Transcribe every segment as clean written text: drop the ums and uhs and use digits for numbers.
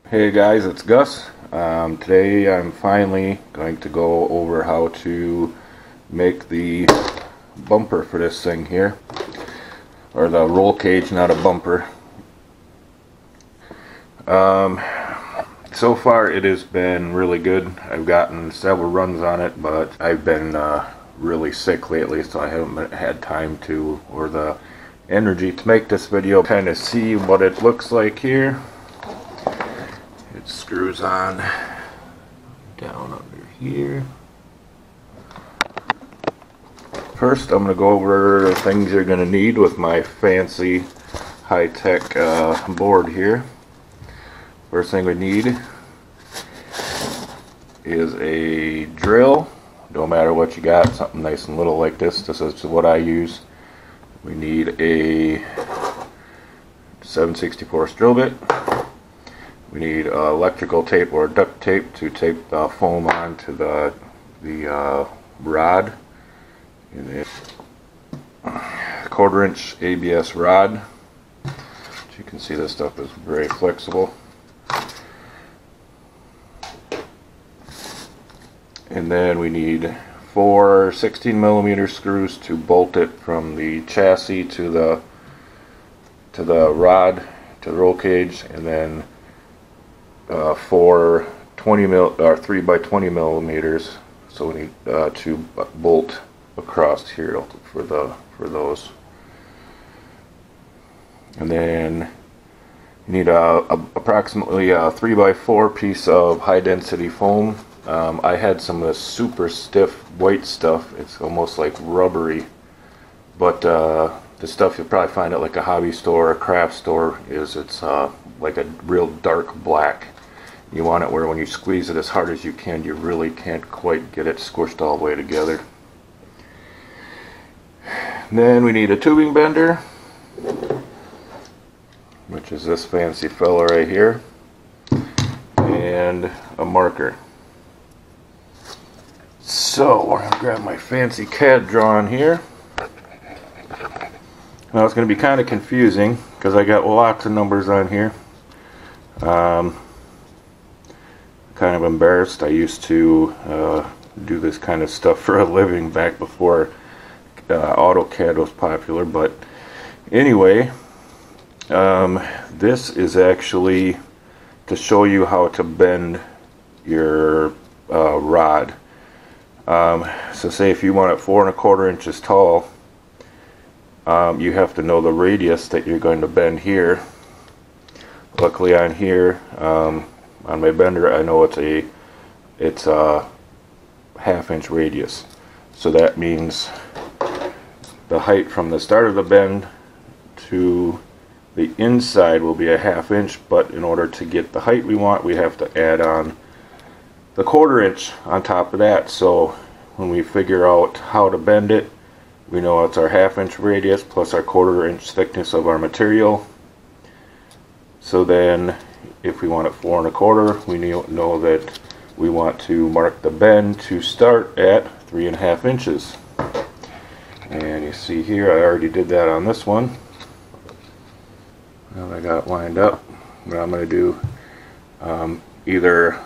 Hey guys, it's Gus. Today I'm finally going to go over how to make the bumper for this thing here, or the roll cage, not a bumper. So far it has been really good. I've gotten several runs on it, but I've been really sick lately, so I haven't had time to, or the energy to make this video. Kind of see what it looks like here. It screws on down under here. First, I'm going to go over the things you're going to need with my fancy high-tech board here. First thing we need is a drill. Don't matter what you got, something nice and little like this. This is what I use. We need a 7/64 drill bit. We need electrical tape or duct tape to tape the foam onto the rod. And a 1/4-inch ABS rod. As you can see, this stuff is very flexible. And then we need 4 16mm screws to bolt it from the chassis to the rod, to the roll cage, and then 4 3x20 millimeters. So we need to bolt across here for those. And then you need approximately a 3x4 piece of high density foam. I had some of this super stiff white stuff. It's almost like rubbery, but the stuff you'll probably find at like a hobby store or a craft store it's like a real dark black. You want it where when you squeeze it as hard as you can, you really can't quite get it squished all the way together. Then we need a tubing bender, which is this fancy fella right here, and a marker. So we're going to grab my fancy CAD drawing here. Now it's going to be kind of confusing because I got lots of numbers on here. Kind of embarrassed. I used to do this kind of stuff for a living back before AutoCAD was popular, but anyway, this is actually to show you how to bend your rod. So say if you want it 4 1/4 inches tall, you have to know the radius that you're going to bend here. Luckily on here, on my bender, I know it's a 1/2 inch radius. So that means the height from the start of the bend to the inside will be a 1/2 inch, but in order to get the height we want, we have to add on the 1/4 inch on top of that. So when we figure out how to bend it, we know it's our 1/2 inch radius plus our 1/4 inch thickness of our material. So then if we want it 4 1/4, we know that we want to mark the bend to start at 3 1/2 inches. And you see here, I already did that on this one. Now I got it lined up. What I'm going to do, either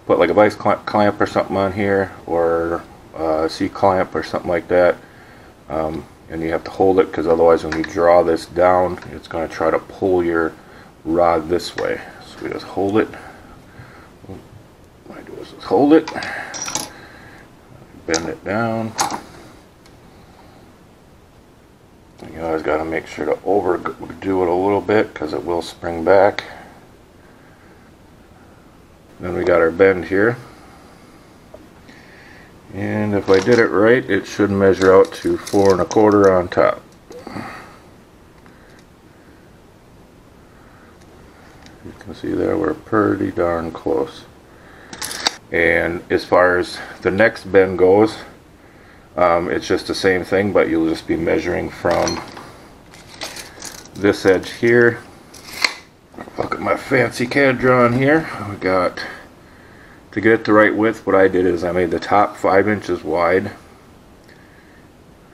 put like a vice clamp or something on here, or a C-clamp or something like that. And you have to hold it, because otherwise when you draw this down, it's going to try to pull your rod this way. So we just hold it. What I do is just hold it, bend it down. You always got to make sure to overdo it a little bit, because it will spring back. Then we got our bend here, and if I did it right, it should measure out to 4 1/4 on top. You can see there we're pretty darn close. And as far as the next bend goes, it's just the same thing, but you'll just be measuring from this edge here. Look at my fancy CAD drawing here. We got, to get it the right width, what I did is I made the top 5 inches wide.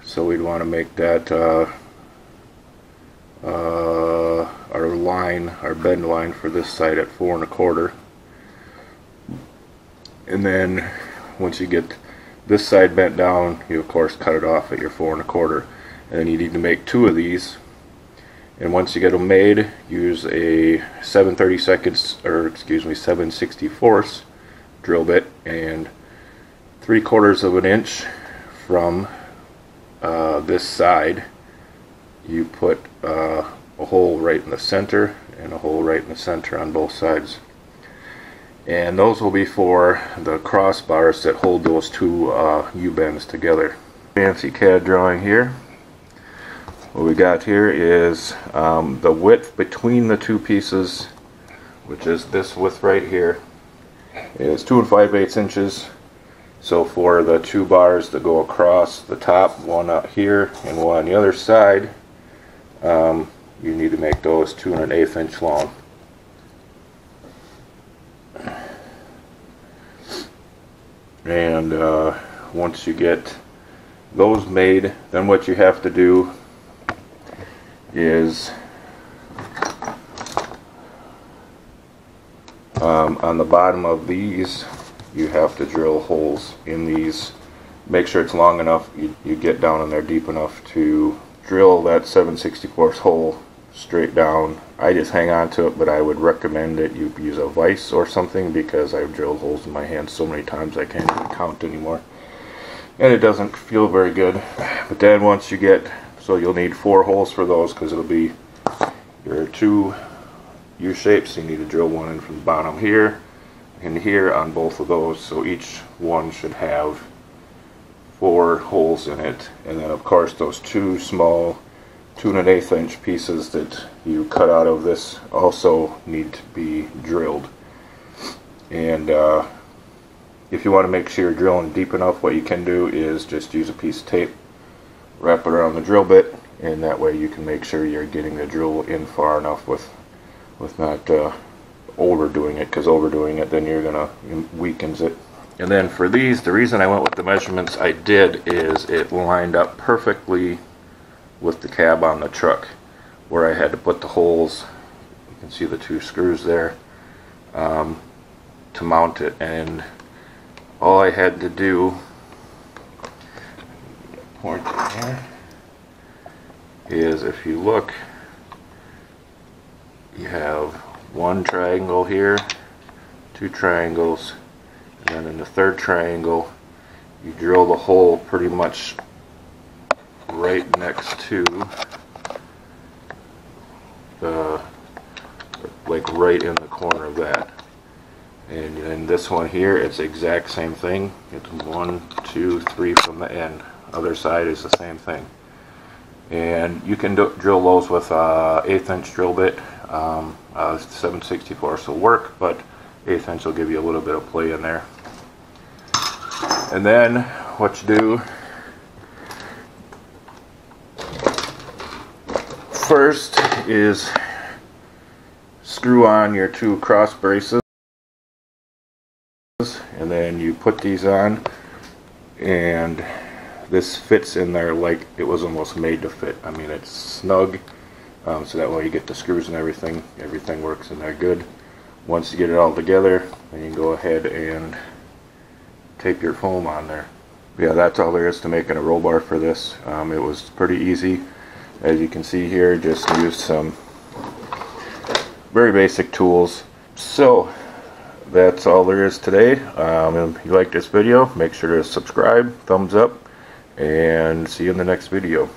So we'd want to make that our line, our bend line for this side at 4 1/4. And then once you get this side bent down, you of course cut it off at your 4 1/4. And then you need to make 2 of these. And once you get them made, use a 7/64 drill bit, and 3/4 of an inch from this side, you put a hole right in the center and a hole right in the center on both sides. And those will be for the crossbars that hold those two U-bends together. Fancy CAD drawing here. What we got here is the width between the two pieces, which is this width right here, is 2 5/8 inches. So for the 2 bars that go across the top, one out here and one on the other side, you need to make those 2 1/8 inch long. And once you get those made, then what you have to do is on the bottom of these, you have to drill holes in these. Make sure it's long enough, you get down in there deep enough to drill that 7/64 hole straight down. I just hang on to it, but I would recommend that you use a vise or something, because I've drilled holes in my hand so many times I can't even count anymore, and it doesn't feel very good. But then once you get, so you'll need 4 holes for those, because it'll be your 2 U-shapes. You need to drill one in from the bottom here and here on both of those, so each one should have 4 holes in it. And then of course those 2 small 2 1/8 inch pieces that you cut out of this also need to be drilled. And if you want to make sure you're drilling deep enough, what you can do is just use a piece of tape, wrap it around the drill bit, and that way you can make sure you're getting the drill in far enough with not overdoing it, because overdoing it, then you're gonna weakens it. And then for these, the reason I went with the measurements I did is it lined up perfectly with the cab on the truck, where I had to put the holes, you can see the 2 screws there, to mount it. And all I had to do, point it here, is if you look, you have 1 triangle here, 2 triangles, and then in the 3rd triangle you drill the hole pretty much right next to the, like right in the corner of that. And then this one here, it's the exact same thing. It's 1, 2, 3 from the end. Other side is the same thing. And you can drill those with a 1/8 inch drill bit. 7/64 will work, but 1/8 inch will give you a little bit of play in there. And then what you do first is screw on your 2 cross braces, and then you put these on, and this fits in there like it was almost made to fit. I mean, it's snug, so that way you get the screws and everything works in there good. Once you get it all together, then you can go ahead and tape your foam on there. Yeah, that's all there is to making a roll bar for this. It was pretty easy. As you can see here, just used some very basic tools. So that's all there is today. If you like this video, make sure to subscribe, thumbs up, and see you in the next video.